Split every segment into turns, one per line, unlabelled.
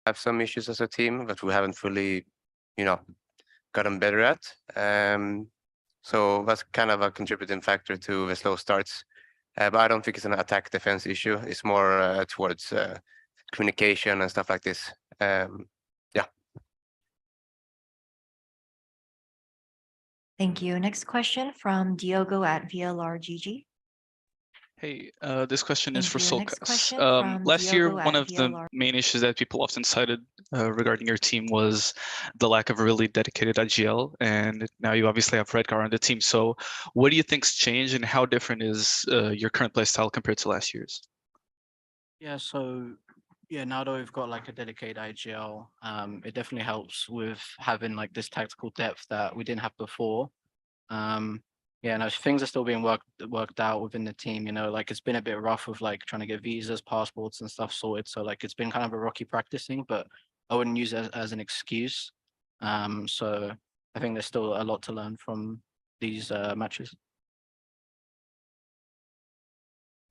have some issues as a team that we haven't fully, gotten better at. So that's kind of a contributing factor to the slow starts. But I don't think it's an attack defense issue. It's more towards communication and stuff like this. Yeah.
Thank you. Next question from Diogo at VLRGG.
Hey, this question is
Thank
for
you. Next
Solcast.
question from
Last year,
Diogo
one
at
of the
VLR.
main issues that people often cited regarding your team was the lack of a really dedicated IGL, and now you obviously have Redgar on the team. So what do you think's changed, and how different is your current playstyle compared to last year's?
Yeah, so now that we've got like a dedicated IGL, it definitely helps with having like this tactical depth that we didn't have before. Yeah, no, things are still being worked out within the team. Like it's been a bit rough with like trying to get visas, passports, and stuff sorted. So like it's been kind of a rocky practicing, but I wouldn't use it as an excuse. So I think there's still a lot to learn from these matches.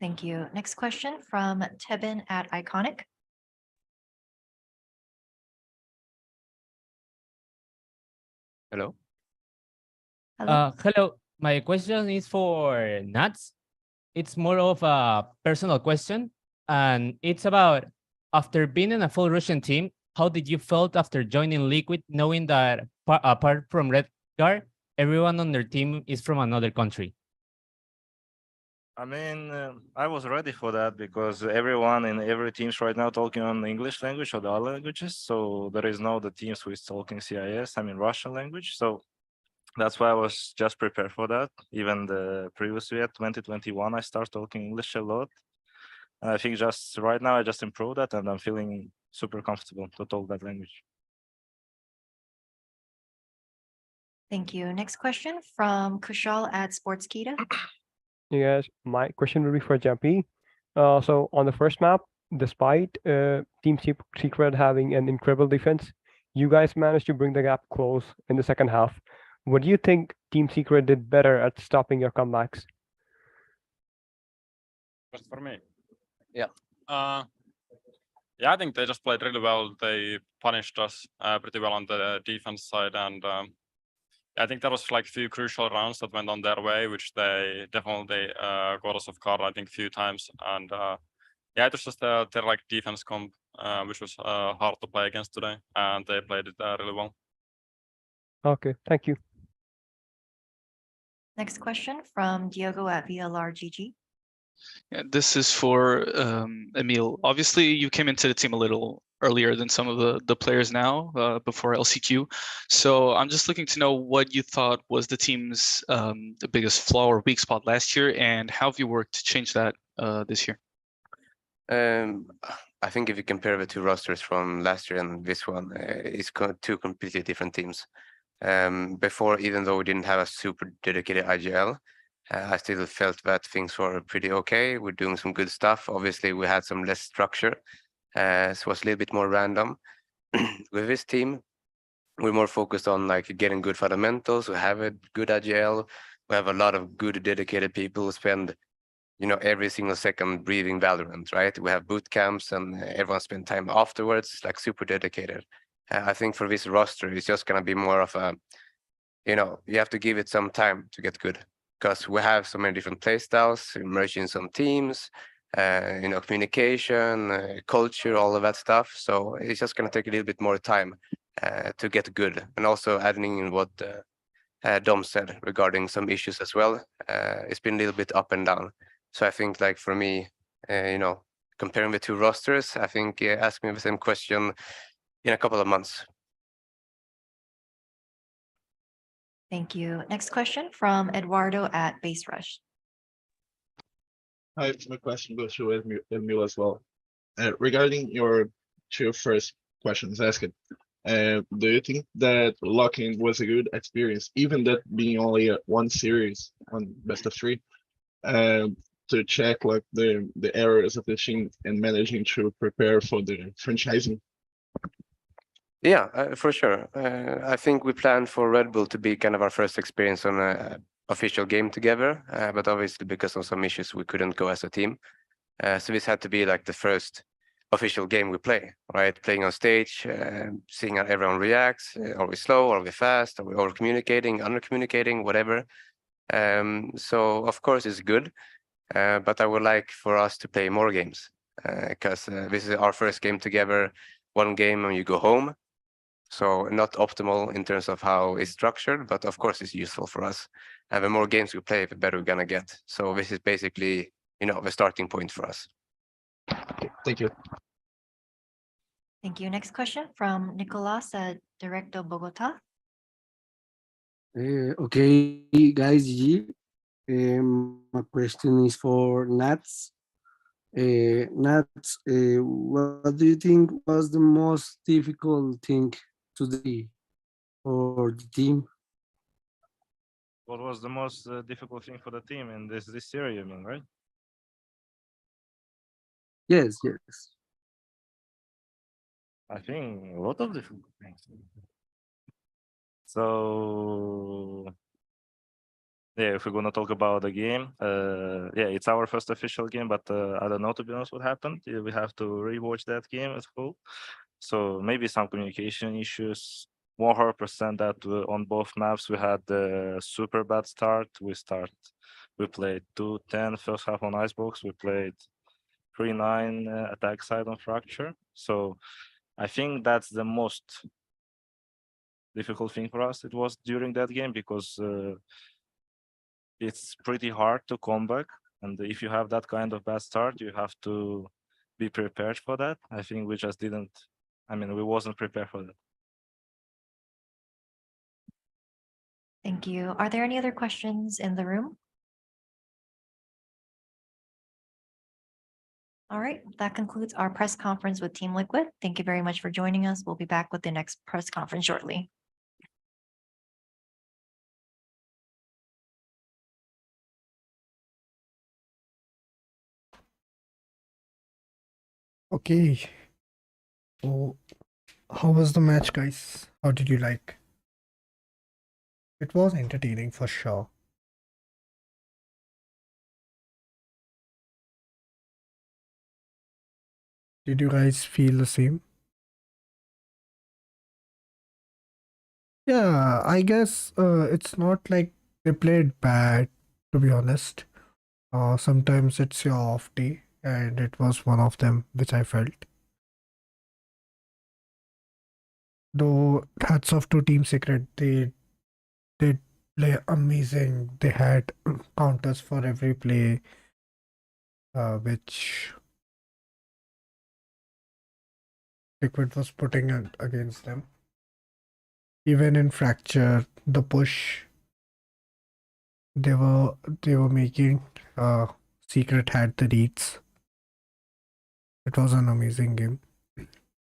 Thank you. Next question from Tebin at Iconic.
Hello.
Hello.
Hello. My question is for Nats. It's more of a personal question, and it's about after being in a full Russian team, how did you felt after joining Liquid, knowing that apart from Redgar, everyone on their team is from another country?
I mean, I was ready for that because everyone in every teams right now talking on the English language or the other languages. So there is no the teams who is talking CIS, I mean Russian language. So that's why I was just prepared for that. Even the previous year, 2021, I started talking English a lot. And I think just right now I just improved that and I'm feeling super comfortable to talk that language.
Thank you. Next question from Kushal at Sportskita.
Yes, my question will be for Jumpy. So on the first map, despite Team Secret having an incredible defense, you guys managed to bring the gap close in the second half. What do you think Team Secret did better at stopping your comebacks?
Just for me.
Yeah.
Yeah, I think they just played really well. They punished us pretty well on the defense side, and I think there was like few crucial rounds that went on their way, which they definitely got us off guard, I think, a few times. And yeah, it was just their like defense comp, which was hard to play against today, and they played it really well.
Okay, thank you.
Next question from Diogo at VLRGG.
Yeah, this is for Emil. Obviously, you came into the team a little earlier than some of the players now, before LCQ. So I'm just looking to know what you thought was the team's the biggest flaw or weak spot last year, and how have you worked to change that this year?
I think if you compare the two rosters from last year and this one, it's two completely different teams. Before, even though we didn't have a super dedicated IGL, I still felt that things were pretty okay. We're doing some good stuff. Obviously, we had some less structure, so it was a little bit more random. With this team, we're more focused on like getting good fundamentals. We have a good IGL. We have a lot of good dedicated people who spend, every single second breathing Valorant, right? We have boot camps and everyone spend time afterwards. It's like super dedicated. I think for this roster, it's just gonna be more of a, you have to give it some time to get good because we have so many different play styles, merging some teams, communication, culture, all of that stuff. So it's just gonna take a little bit more time to get good. And also adding in what Dom said regarding some issues as well. It's been a little bit up and down. So I think like for me, comparing the two rosters, I think ask me the same question in a couple of months.
Thank you. Next question from Eduardo at Base Rush.
Hi, my question goes to Emil as well. Regarding your two first questions asked, do you think that locking was a good experience, even that being only one series on best of three, to check like the errors of the team and managing to prepare for the franchising?
Yeah, for sure. I think we planned for Red Bull to be kind of our first experience on an official game together, but obviously because of some issues, we couldn't go as a team. So this had to be like the first official game we play, right? Playing on stage, seeing how everyone reacts. Are we slow? Are we fast? Are we over communicating, under communicating, whatever? So of course it's good, but I would like for us to play more games because this is our first game together. One game and you go home. So not optimal in terms of how it's structured, but of course it's useful for us. And the more games we play, the better we're gonna get. So this is basically, the starting point for us.
Okay, thank you.
Thank you. Next question from Nicolas at Directo Bogota.
Okay, guys, GG. My question is for Nats. Nats, what do you think was the most difficult thing today for the team?
What was the most difficult thing for the team in this series, you mean, right?
Yes, yes.
I think a lot of difficult things. So yeah, if we're gonna talk about the game, yeah, it's our first official game, but I don't know, to be honest, what happened. Yeah, we have to rewatch that game as full. So maybe some communication issues. 100% that on both maps we had the super bad start. We played 2-10 first half on Icebox. We played 3-9 attack side on Fracture. So I think that's the most difficult thing for us. It was during that game because it's pretty hard to come back. And if you have that kind of bad start, you have to be prepared for that. I think we just didn't, we wasn't prepared for that.
Thank you. Are there any other questions in the room? All right, that concludes our press conference with Team Liquid. Thank you very much for joining us. We'll be back with the next press conference shortly.
Okay. So, how was the match, guys? How did you like? It was entertaining for sure. Did you guys feel the same? Yeah, I guess it's not like they played bad, to be honest. Sometimes it's your off day, and it was one of them, which I felt. Though hats off to Team Secret, they did play amazing. They had counters for every play, which Liquid was putting against them. Even in Fracture, the push they were making, Secret had the reads. It was an amazing game.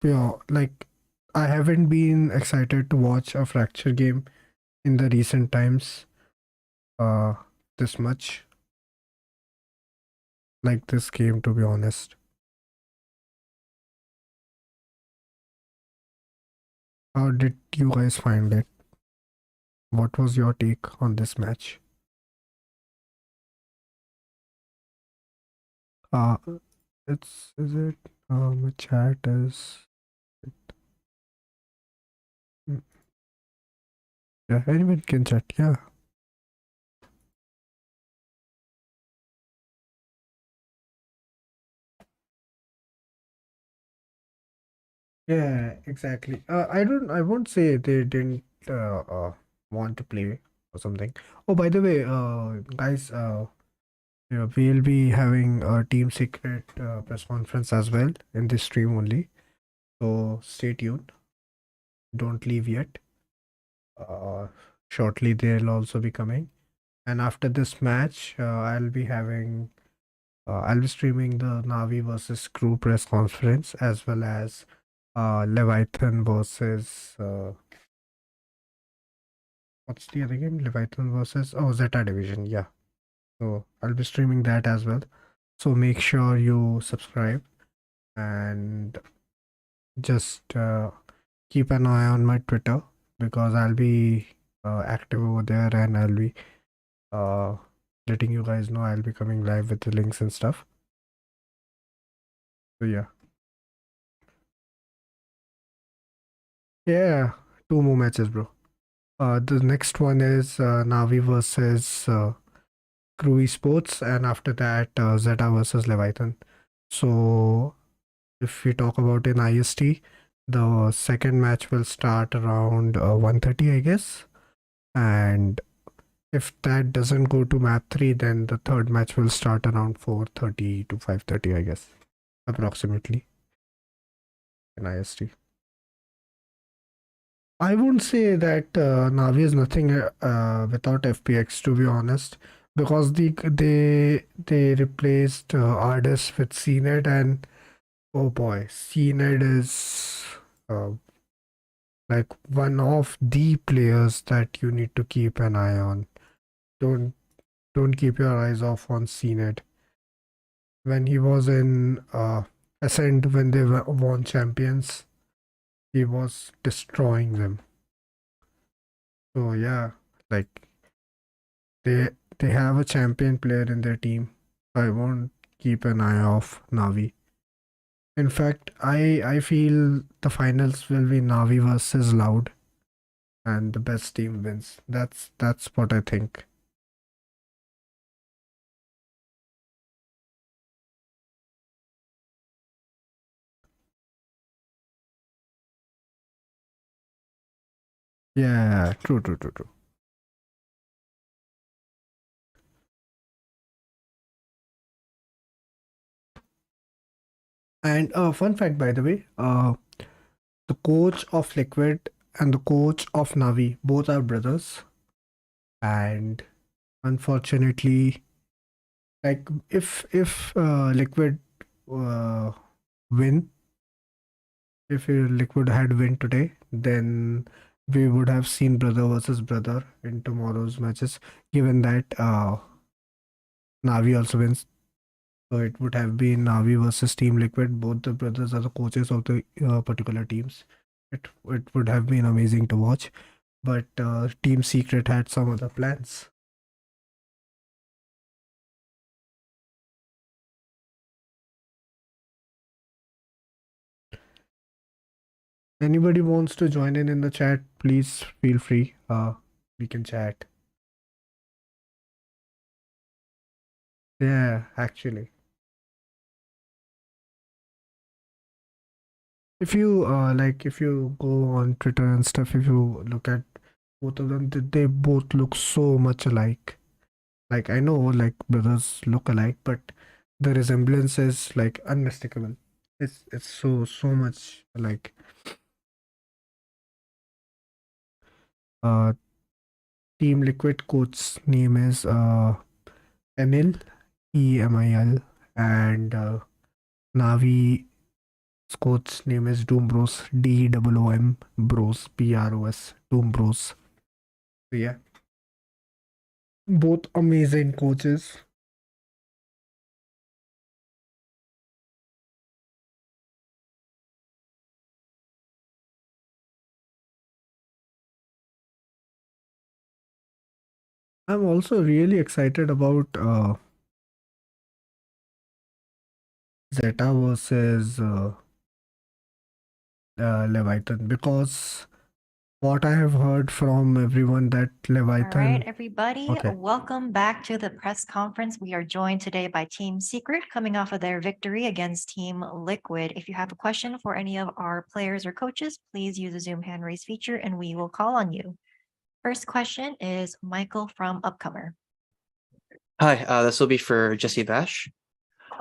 Yeah, like I haven't been excited to watch a Fracture game in the recent times this much like this game, to be honest. How did you guys find it? What was your take on this match? Uh is it my chat is Mm, yeah, anyone can chat, yeah. Yeah, exactly. I won't say they didn't want to play or something. Oh, by the way, guys, yeah, we'll be having a Team Secret press conference as well in this stream only. So stay tuned. Don't leave yet. Shortly they'll also be coming. And after this match, I'll be streaming the Navi versus Crew press conference as well as Leviathan versus what's the other game? Leviathan versus Zeta Division. Yeah. So I'll be streaming that as well. So make sure you subscribe and just keep an eye on my Twitter because I'll be active over there and I'll be letting you guys know I'll be coming live with the links and stuff. So yeah. Yeah, two more matches, bro. The next one is Navi versus Crew Esports, and after that, Zeta versus Leviathan. So, if we talk about in IST, the second match will start around 1:30, I guess. And if that doesn't go to map 3, then the third match will start around 4:30 to 5:30, I guess, approximately in IST. I wouldn't say that Navi is nothing without FPX, to be honest, because they replaced Ardis with CNED, and oh boy, CNED is uh, like one of the players that you need to keep an eye on. Don't don't keep your eyes off on CNED. When he was in Ascent, when they won champions, he was destroying them. So yeah, like they they have a champion player in their team. I won't keep an eye off Navi. In fact, I feel the finals will be Navi versus Loud, and the best team wins. That's what I think. Yeah, true. And fun fact, by the way, the coach of Liquid and the coach of Navi both are brothers, and unfortunately, like if Liquid uh, win, if Liquid had win today, then we would have seen brother versus brother in tomorrow's matches. Given that Navi also wins, so it would have been Navi versus Team Liquid. Both the brothers are the coaches of the particular teams. It would have been amazing to watch, but Team Secret had some other plans. Anybody wants to join in the chat, please feel free. We can chat. Yeah, actually. If you if you go on Twitter and stuff, if you look at both of them, they both look so much alike. Like I know like brothers look alike, but the resemblance is like unmistakable. It's so much alike. Uh Team Liquid coach's name is Emil, EMIL, and Navi coach's name is Doom Bros, DOOM Bros, BROS, Doom Bros. So yeah, both amazing coaches. I'm also really excited about Zeta versus Leviathan, because what I have heard from everyone that
All
Leviathan.
right, everybody,
Okay.
welcome back to the press conference. We are joined today by Team Secret coming off of their victory against Team Liquid. If you have a question for any of our players or coaches, please use the Zoom hand raise feature and we will call on you. First question is Michael from Upcomer.
Hi, this will be for Jesse Bash.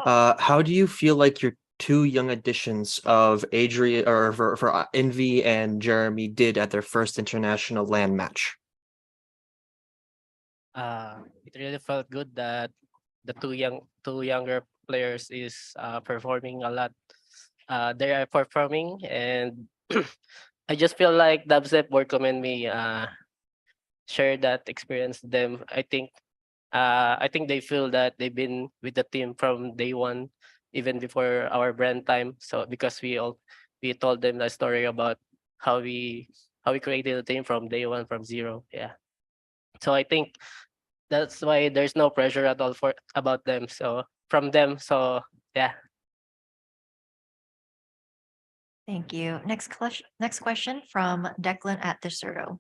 How do you feel like your two young additions of Adrian or for Envy and Jeremy did at their first international LAN match?
It really felt good that the two younger players is performing a lot. They are performing, and I just feel like Dubstep Workcom and me share that experience with them. I think they feel that they've been with the team from day one, even before our brand time. So because we told them the story about how we created the team from day one, from zero. Yeah. So I think that's why there's no pressure at all for about them. So from them. So yeah.
Thank you. Next question from Declan at Deserto.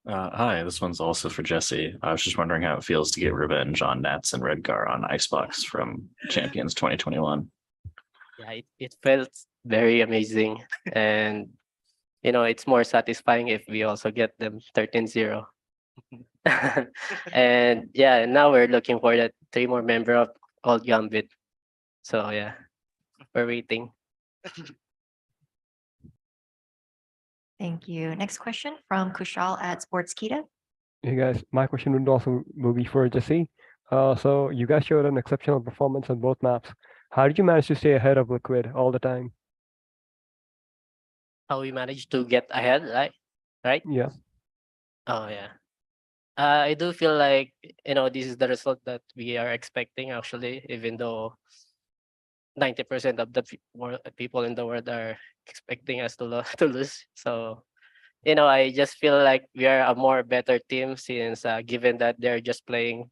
Hi, this one's also for Jesse. I was just wondering how it feels to get revenge on Nats and Redgar on Icebox from Champions 2021.
Yeah, it felt very amazing. And, it's more satisfying if we also get them 13-0. And yeah, now we're looking for that 3 more member of Old Gambit. So yeah, we're waiting.
Thank you. Next question from Kushal at Sportskita.
Hey guys, my question will be for Jesse. So you guys showed an exceptional performance on both maps. How did you manage to stay ahead of Liquid all the time?
How we managed to get ahead, right?
Yeah.
Oh yeah. I do feel like, this is the result that we are expecting actually, even though 90% of the people in the world are expecting us to to lose. So, I just feel like we are a more better team since given that they're just playing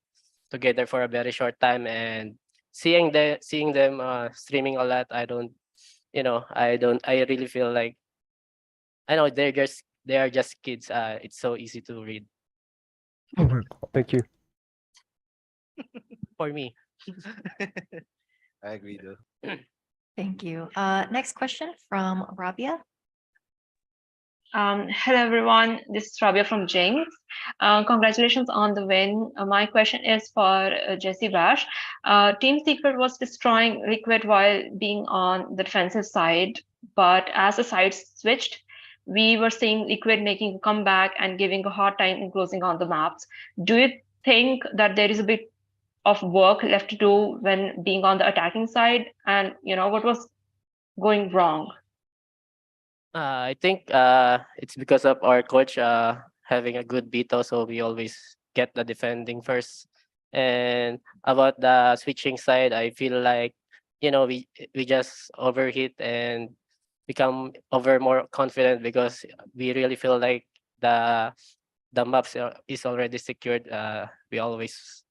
together for a very short time, and seeing them streaming a lot, I really feel like I know they are just kids. It's so easy to read
Oh my God.
Thank you.
for me.
I agree though.
Thank you. Next question from Rabia.
Hello everyone, this is Rabia from James. Congratulations on the win. My question is for Jesse Bash. Team Secret was destroying Liquid while being on the defensive side, but as the sides switched, we were seeing Liquid making a comeback and giving a hard time in closing on the maps. Do you think that there is a bit of work left to do when being on the attacking side? And what was going wrong?
I think it's because of our coach having a good veto, so we always get the defending first. And about the switching side, I feel like we just overheat and become more confident because we really feel like the maps is already secured. We always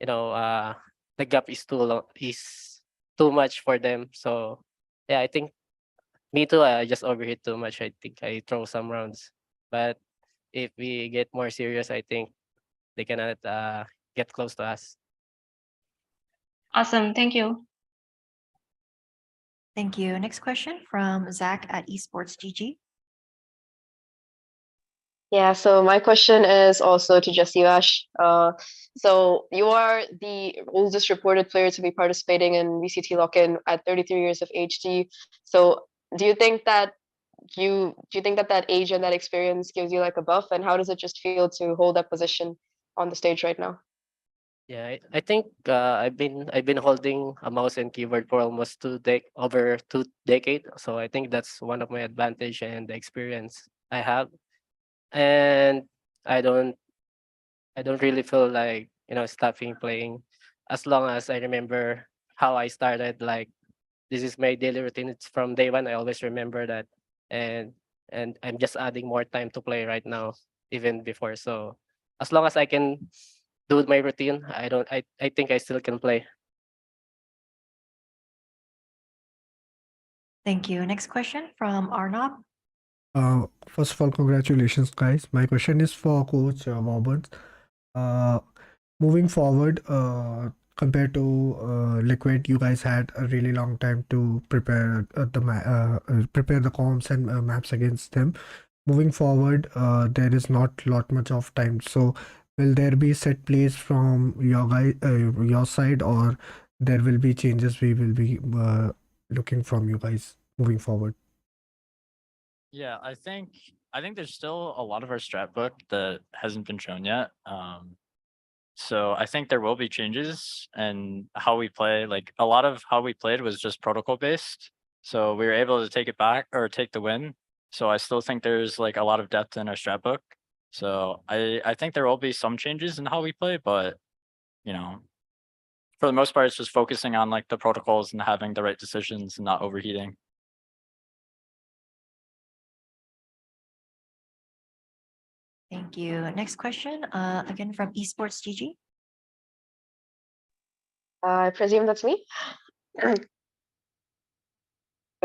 the gap is too much for them. So yeah, I think me too. I just overheat too much. I think I throw some rounds, but if we get more serious, I think they cannot get close to us.
Awesome, thank you.
Thank you. Next question from Zach at Esports GG.
Yeah, so my question is also to Jesse Vash. So you are the oldest reported player to be participating in VCT lock-in at 33 years of age. So do you think that that age and that experience gives you like a buff, and how does it just feel to hold that position on the stage right now?
Yeah, I think I've been holding a mouse and keyboard for almost over 2 decades. So I think that's one of my advantage and the experience I have. And I don't really feel like stopping playing as long as I remember how I started. Like this is my daily routine. It's from day one. I always remember that, and I'm just adding more time to play right now, even before. So as long as I can do my routine, I think I still can play.
Thank you. Next question from Arnab.
First of all, congratulations, guys. My question is for Coach Roberts. Moving forward, compared to Liquid, you guys had a really long time to prepare prepare the comps and maps against them. Moving forward, there is not lot much of time. So, will there be set plays from your side, or there will be changes we will be looking from you guys moving forward?
Yeah, I think there's still a lot of our strat book that hasn't been shown yet. So I think there will be changes and how we play. Like a lot of how we played was just protocol based. So we were able to take it back or take the win. So I still think there's like a lot of depth in our strat book. So I think there will be some changes in how we play, but for the most part, it's just focusing on like the protocols and having the right decisions and not overheating.
Thank you. Next question, again from Esports GG.
I presume that's me.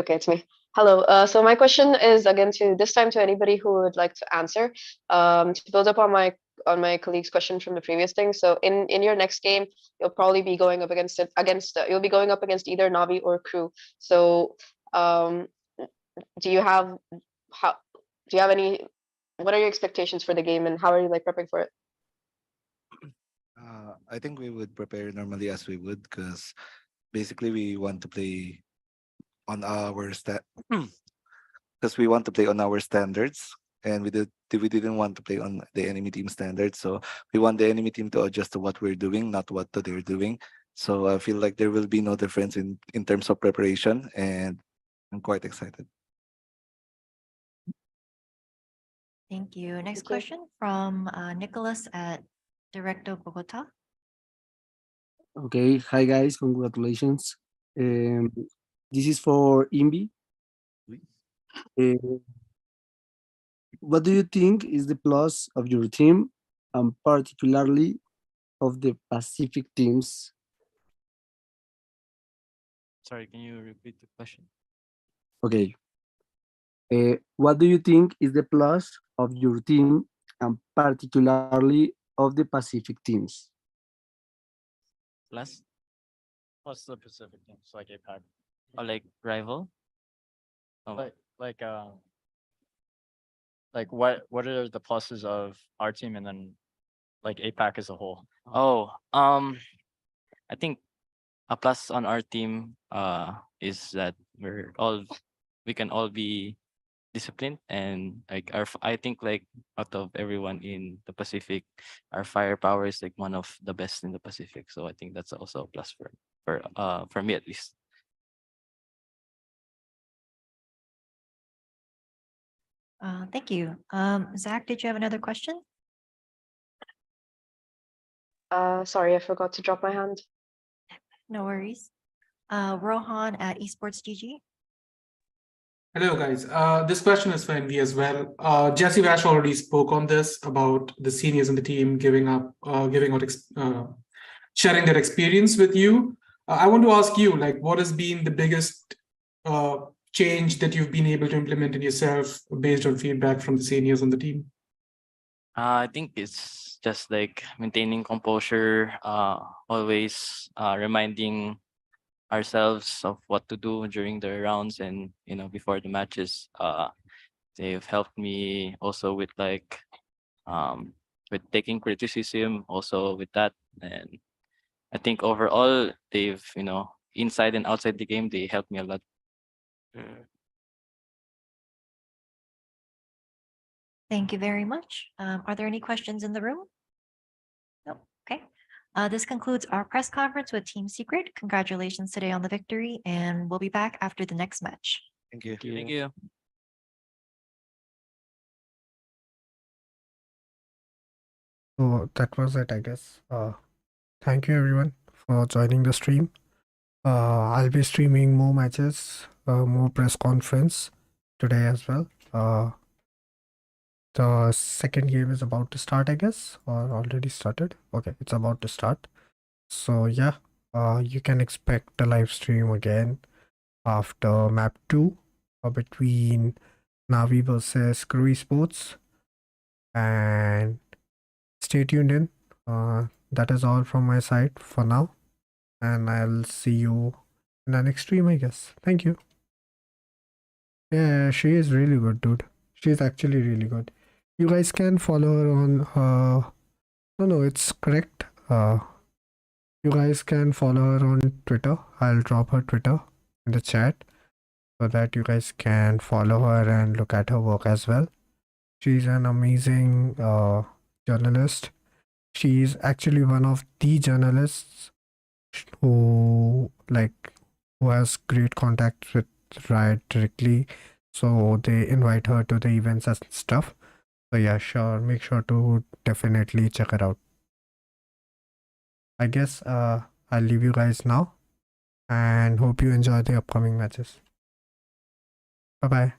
Okay, it's me. Hello. So my question is again to this time to anybody who would like to answer. To build up on my colleague's question from the previous thing. So in your next game, you'll probably be going up against you'll be going up against either Navi or Crew. So do you have any? What are your expectations for the game, and how are you like prepping for it?
I think we would prepare normally as we would, because basically we want to play on our because we want to play on our standards, and we didn't want to play on the enemy team standards. So we want the enemy team to adjust to what we're doing, not what they're doing. So I feel like there will be no difference in terms of preparation, and I'm quite excited.
Thank you. Next
Thank you.
question from Nicholas at Directo Bogota.
Okay, hi guys, congratulations. This is for Invi. What do you think is the plus of your team, and particularly of the Pacific teams?
Sorry, can you repeat the question?
Okay. What do you think is the plus of your team, and particularly of the Pacific teams?
Plus? Plus the Pacific teams, like APAC. Or like rival? Oh, what are the pluses of our team and then like APAC as a whole?
Oh, I think a plus on our team is that we can all be disciplined, and like I think like out of everyone in the Pacific, our firepower is like one of the best in the Pacific. So I think that's also a plus for me at least.
Thank you. Zach, did you have another question?
Sorry, I forgot to drop my hand.
No worries. Rohan at Esports GG.
Hello, guys. This question is for Envy as well. Jesse Vash already spoke on this about the seniors in the team giving out, sharing their experience with you. I want to ask you, like, what has been the biggest change that you've been able to implement in yourself based on feedback from the seniors on the team?
I think it's just like maintaining composure, always reminding ourselves of what to do during the rounds and before the matches. They've helped me also with with taking criticism also with that, and I think overall they've inside and outside the game they helped me a lot.
Thank you very much. Are there any questions in the room? No. Okay. This concludes our press conference with Team Secret. Congratulations today on the victory, and we'll be back after the next match.
Thank you.
Thank you.
So that was it, I guess. Thank you everyone for joining the stream. I'll be streaming more matches, more press conference today as well. The second game is about to start, I guess, or already started. Okay, it's about to start. So yeah, you can expect a live stream again after map 2 between Navi versus Crew Esports, and stay tuned in. That is all from my side for now, and I'll see you in the next stream, I guess. Thank you. Yeah, she is really good, dude. She's actually really good. You guys can follow her on no, it's correct. You guys can follow her on Twitter. I'll drop her Twitter in the chat so that you guys can follow her and look at her work as well. She's an amazing journalist. She's actually one of the journalists who has great contacts with Riot directly, so they invite her to the events and stuff. So yeah, sure, make sure to definitely check it out. I guess I'll leave you guys now and hope you enjoy the upcoming matches. Bye bye.